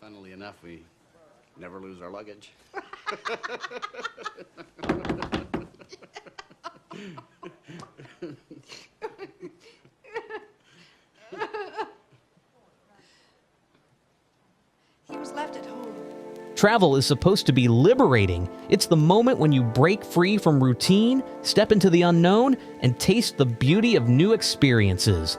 Funnily enough, we never lose our luggage. He was left at home. Travel is supposed to be liberating. It's the moment when you break free from routine, step into the unknown, and taste the beauty of new experiences.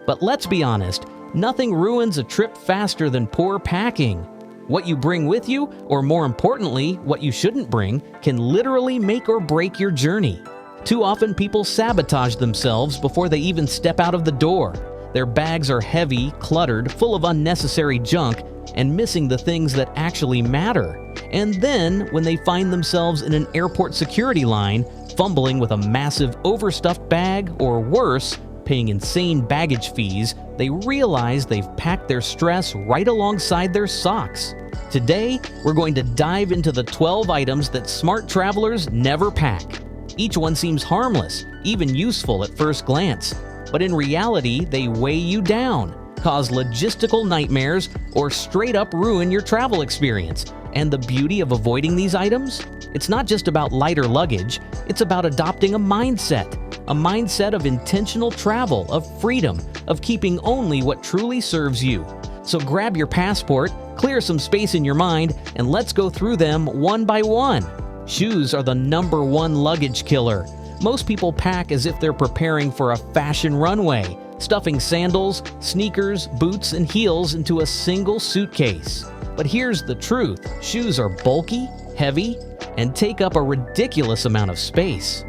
But let's be honest, nothing ruins a trip faster than poor packing. What you bring with you, or more importantly, what you shouldn't bring, can literally make or break your journey. Too often people sabotage themselves before they even step out of the door. Their bags are heavy, cluttered, full of unnecessary junk, and missing the things that actually matter. And then, when they find themselves in an airport security line, fumbling with a massive overstuffed bag, or worse, paying insane baggage fees, they realize they've packed their stress right alongside their socks. Today, we're going to dive into the 12 items that smart travelers never pack. Each one seems harmless, even useful at first glance, but in reality, they weigh you down, cause logistical nightmares, or straight up ruin your travel experience. And the beauty of avoiding these items? It's not just about lighter luggage, it's about adopting a mindset of intentional travel, of freedom, of keeping only what truly serves you. So grab your passport, clear some space in your mind, and let's go through them one by one. Shoes are the #1 luggage killer. Most people pack as if they're preparing for a fashion runway, stuffing sandals, sneakers, boots, and heels into a single suitcase. But here's the truth: shoes are bulky, heavy, and take up a ridiculous amount of space.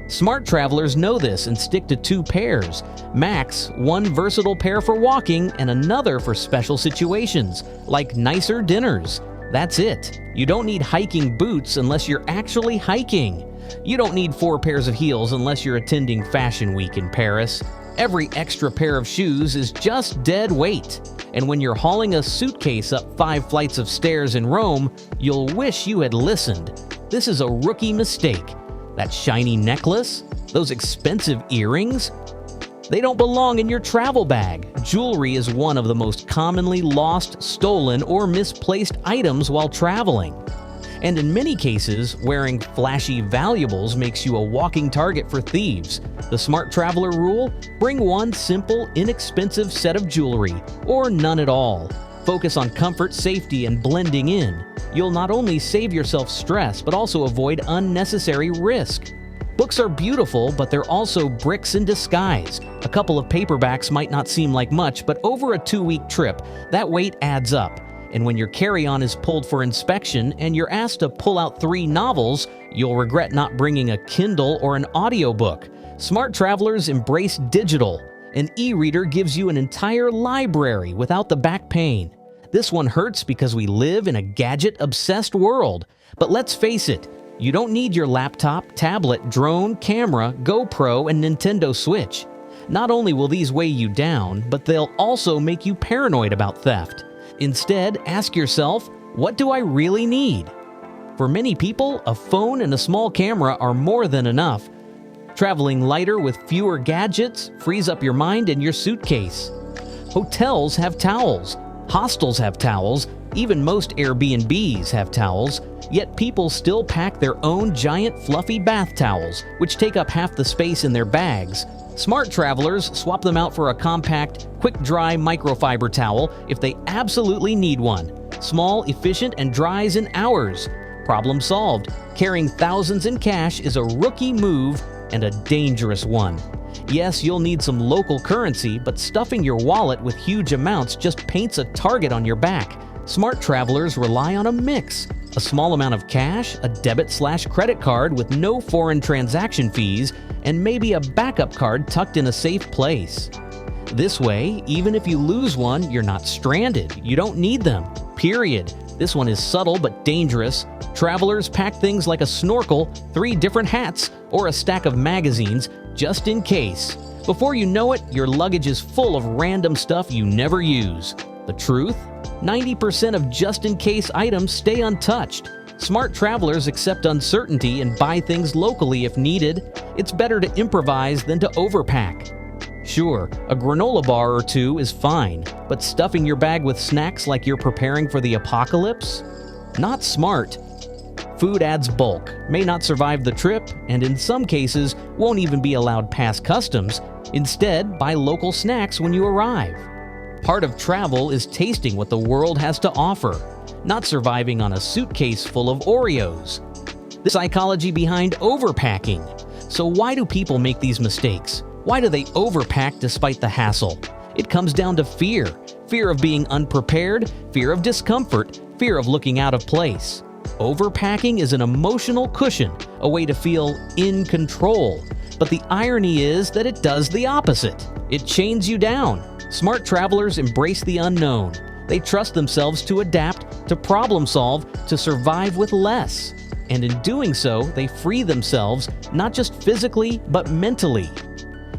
Smart travelers know this and stick to 2 pairs. Max, one versatile pair for walking and another for special situations, like nicer dinners. That's it. You don't need hiking boots unless you're actually hiking. You don't need 4 pairs of heels unless you're attending Fashion Week in Paris. Every extra pair of shoes is just dead weight. And when you're hauling a suitcase up 5 flights of stairs in Rome, you'll wish you had listened. This is a rookie mistake. That shiny necklace? Those expensive earrings? They don't belong in your travel bag. Jewelry is one of the most commonly lost, stolen, or misplaced items while traveling. And in many cases, wearing flashy valuables makes you a walking target for thieves. The smart traveler rule? Bring one simple, inexpensive set of jewelry, or none at all. Focus on comfort, safety, and blending in. You'll not only save yourself stress, but also avoid unnecessary risk. Books are beautiful, but they're also bricks in disguise. A couple of paperbacks might not seem like much, but over a 2-week trip, that weight adds up. And when your carry-on is pulled for inspection and you're asked to pull out 3 novels, you'll regret not bringing a Kindle or an audiobook. Smart travelers embrace digital. An e-reader gives you an entire library without the back pain. This one hurts because we live in a gadget-obsessed world. But let's face it, you don't need your laptop, tablet, drone, camera, GoPro, and Nintendo Switch. Not only will these weigh you down, but they'll also make you paranoid about theft. Instead, ask yourself, what do I really need? For many people, a phone and a small camera are more than enough. Traveling lighter with fewer gadgets frees up your mind and your suitcase. Hotels have towels. Hostels have towels. Even most Airbnbs have towels. Yet people still pack their own giant fluffy bath towels, which take up half the space in their bags. Smart travelers swap them out for a compact, quick-dry microfiber towel if they absolutely need one. Small, efficient, and dries in hours. Problem solved. Carrying thousands in cash is a rookie move and a dangerous one. Yes, you'll need some local currency, but stuffing your wallet with huge amounts just paints a target on your back. Smart travelers rely on a mix. A small amount of cash, a debit/credit card with no foreign transaction fees, and maybe a backup card tucked in a safe place. This way, even if you lose one, you're not stranded. You don't need them. Period. This one is subtle but dangerous. Travelers pack things like a snorkel, 3 different hats, or a stack of magazines, just in case. Before you know it, your luggage is full of random stuff you never use. The truth? 90% of just-in-case items stay untouched. Smart travelers accept uncertainty and buy things locally if needed. It's better to improvise than to overpack. Sure, a granola bar or two is fine, but stuffing your bag with snacks like you're preparing for the apocalypse? Not smart. Food adds bulk, may not survive the trip, and in some cases won't even be allowed past customs. Instead, buy local snacks when you arrive. Part of travel is tasting what the world has to offer, not surviving on a suitcase full of Oreos. The psychology behind overpacking. So why do people make these mistakes? Why do they overpack despite the hassle? It comes down to fear. Fear of being unprepared, fear of discomfort, fear of looking out of place. Overpacking is an emotional cushion, a way to feel in control. But the irony is that it does the opposite. It chains you down. Smart travelers embrace the unknown. They trust themselves to adapt, to problem solve, to survive with less. And in doing so, they free themselves, not just physically, but mentally.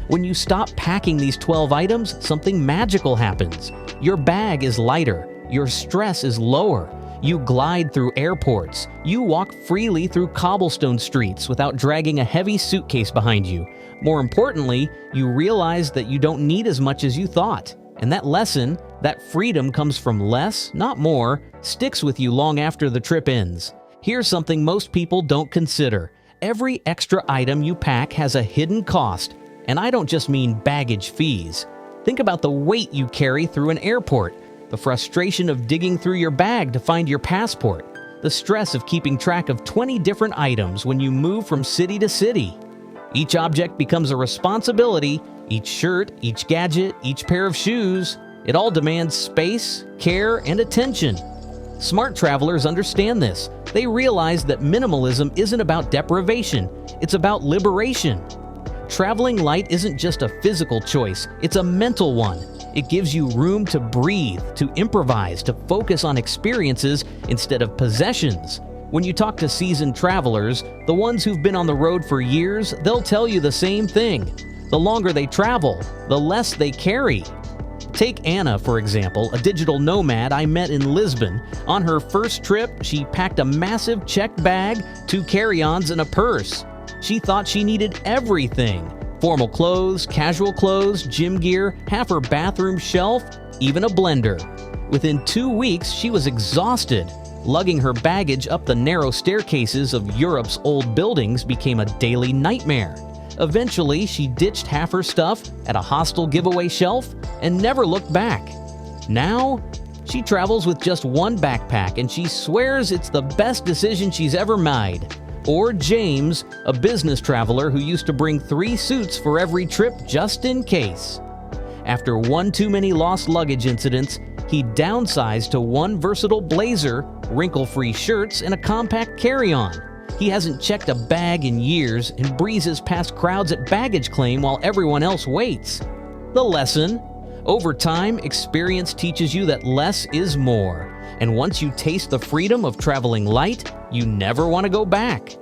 When you stop packing these 12 items, something magical happens. Your bag is lighter. Your stress is lower. You glide through airports. You walk freely through cobblestone streets without dragging a heavy suitcase behind you. More importantly, you realize that you don't need as much as you thought. And that lesson, that freedom comes from less, not more, sticks with you long after the trip ends. Here's something most people don't consider. Every extra item you pack has a hidden cost. And I don't just mean baggage fees. Think about the weight you carry through an airport, the frustration of digging through your bag to find your passport, the stress of keeping track of 20 different items when you move from city to city. Each object becomes a responsibility, each shirt, each gadget, each pair of shoes. It all demands space, care, and attention. Smart travelers understand this. They realize that minimalism isn't about deprivation, it's about liberation. Traveling light isn't just a physical choice, it's a mental one. It gives you room to breathe, to improvise, to focus on experiences instead of possessions. When you talk to seasoned travelers, the ones who've been on the road for years, they'll tell you the same thing. The longer they travel, the less they carry. Take Anna, for example, a digital nomad I met in Lisbon. On her first trip, she packed a massive checked bag, 2 carry-ons, and a purse. She thought she needed everything. Formal clothes, casual clothes, gym gear, half her bathroom shelf, even a blender. Within 2 weeks, she was exhausted. Lugging her baggage up the narrow staircases of Europe's old buildings became a daily nightmare. Eventually, she ditched half her stuff at a hostel giveaway shelf and never looked back. Now, she travels with just one backpack and she swears it's the best decision she's ever made. Or James, a business traveler who used to bring 3 suits for every trip just in case. After one too many lost luggage incidents, he downsized to 1 versatile blazer, wrinkle-free shirts, and a compact carry-on. He hasn't checked a bag in years and breezes past crowds at baggage claim while everyone else waits. The lesson? Over time, experience teaches you that less is more. And once you taste the freedom of traveling light, you never want to go back.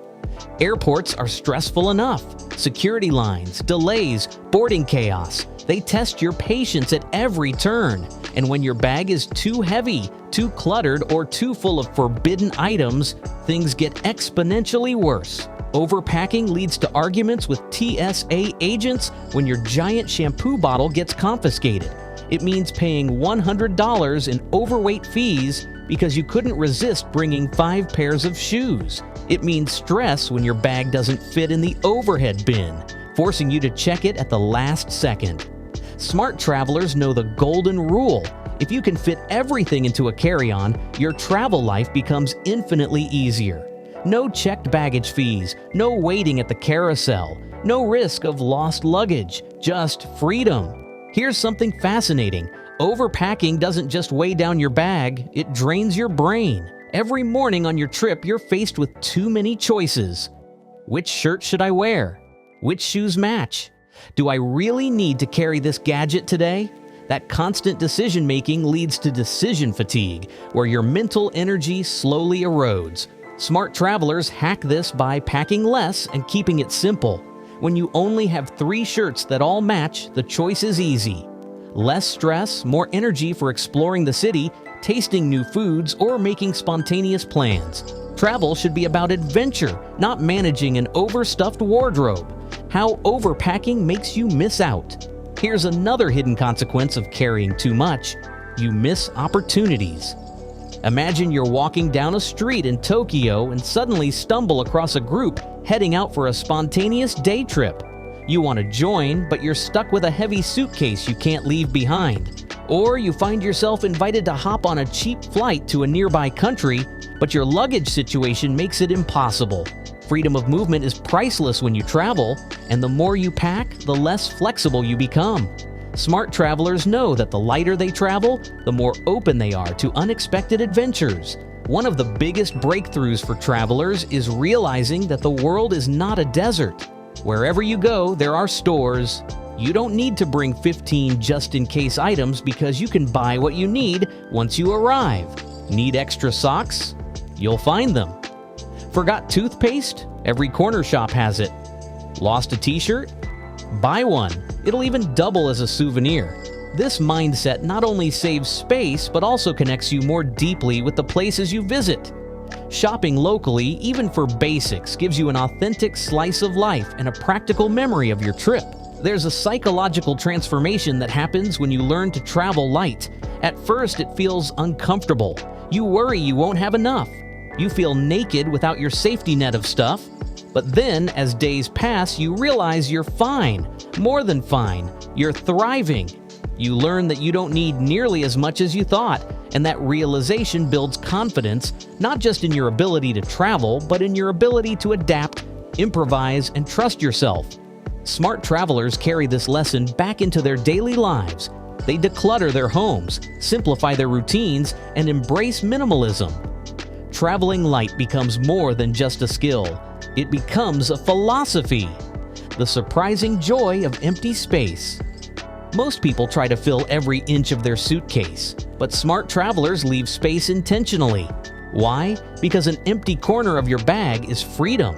Airports are stressful enough. Security lines, delays, boarding chaos. They test your patience at every turn. And when your bag is too heavy, too cluttered, or too full of forbidden items, things get exponentially worse. Overpacking leads to arguments with TSA agents when your giant shampoo bottle gets confiscated. It means paying $100 in overweight fees because you couldn't resist bringing 5 pairs of shoes. It means stress when your bag doesn't fit in the overhead bin, forcing you to check it at the last second. Smart travelers know the golden rule. If you can fit everything into a carry-on, your travel life becomes infinitely easier. No checked baggage fees, no waiting at the carousel, no risk of lost luggage, just freedom. Here's something fascinating. Overpacking doesn't just weigh down your bag, it drains your brain. Every morning on your trip, you're faced with too many choices. Which shirt should I wear? Which shoes match? Do I really need to carry this gadget today? That constant decision-making leads to decision fatigue, where your mental energy slowly erodes. Smart travelers hack this by packing less and keeping it simple. When you only have 3 shirts that all match, the choice is easy. Less stress, more energy for exploring the city, tasting new foods, or making spontaneous plans. Travel should be about adventure, not managing an overstuffed wardrobe. How overpacking makes you miss out. Here's another hidden consequence of carrying too much: you miss opportunities. Imagine you're walking down a street in Tokyo and suddenly stumble across a group heading out for a spontaneous day trip. You want to join, but you're stuck with a heavy suitcase you can't leave behind. Or you find yourself invited to hop on a cheap flight to a nearby country, but your luggage situation makes it impossible. Freedom of movement is priceless when you travel, and the more you pack, the less flexible you become. Smart travelers know that the lighter they travel, the more open they are to unexpected adventures. One of the biggest breakthroughs for travelers is realizing that the world is not a desert. Wherever you go, there are stores. You don't need to bring 15 just-in-case items because you can buy what you need once you arrive. Need extra socks? You'll find them. Forgot toothpaste? Every corner shop has it. Lost a t-shirt? Buy one. It'll even double as a souvenir. This mindset not only saves space, but also connects you more deeply with the places you visit. Shopping locally, even for basics, gives you an authentic slice of life and a practical memory of your trip. There's a psychological transformation that happens when you learn to travel light. At first, it feels uncomfortable. You worry you won't have enough. You feel naked without your safety net of stuff. But then, as days pass, you realize you're fine. More than fine. You're thriving. You learn that you don't need nearly as much as you thought, and that realization builds confidence, not just in your ability to travel, but in your ability to adapt, improvise, and trust yourself. Smart travelers carry this lesson back into their daily lives. They declutter their homes, simplify their routines, and embrace minimalism. Traveling light becomes more than just a skill. It becomes a philosophy. The surprising joy of empty space. Most people try to fill every inch of their suitcase, but smart travelers leave space intentionally. Why? Because an empty corner of your bag is freedom.